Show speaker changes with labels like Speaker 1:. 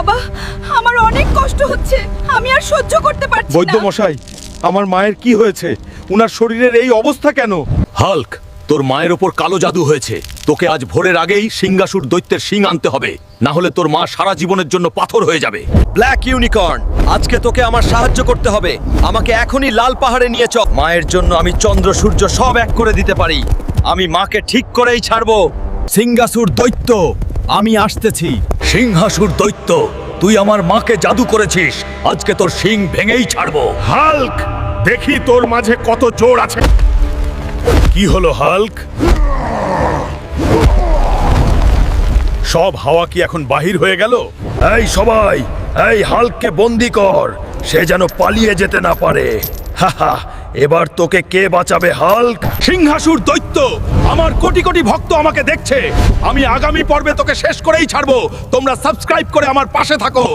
Speaker 1: বাবা, আমার অনেক কষ্ট হচ্ছে, আমি আর সহ্য করতে পারছি না।
Speaker 2: বৈদ্য মশাই, আমার মায়ের কি হয়েছে? উনার শরীরের এই অবস্থা কেন?
Speaker 3: হাল্ক, তোর মায়ের ওপর কালো জাদু হয়েছে। তোকে আজ ভোরের আগেই সিংহাসুর দৈত্যের শিং আনতে হবে, না হলে তোর মা সারা জীবনের জন্য পাথর হয়ে যাবে।
Speaker 4: ব্ল্যাক ইউনিকর্ন, আজকে তোকে আমার সাহায্য করতে হবে। আমাকে এখনই লাল পাহাড়ে নিয়ে চল। মায়ের জন্য আমি চন্দ্র সূর্য সব এক করে দিতে পারি। আমি মাকে ঠিক করেই ছাড়বো।
Speaker 3: সিংহাসুর দৈত্য, আমি আসতেছি। সিংহাসুর দৈত্য, তুই আমার মাকে জাদু করেছিস, আজকে তোর শিং ভেঙেই ছাড়বো।
Speaker 2: হাল্ক, দেখি তোর মাঝে কত জোর আছে। কি হলো হাল্ক? সব হাওয়া কি এখন বাহির হয়ে গেল?
Speaker 3: এই সবাই, এই হাল্ককে বন্দি কর, সে যেন পালিয়ে যেতে না পারে। হাহা, এবার তোকে কে বাঁচাবে হাল্ক?
Speaker 2: সিংহাসুর দৈত্য, আমার কোটি কোটি ভক্ত আমাকে দেখছে। আমি আগামী পর্বে তোকে শেষ করেই ছাড়বো। তোমরা সাবস্ক্রাইব করে আমার পাশে থাকো।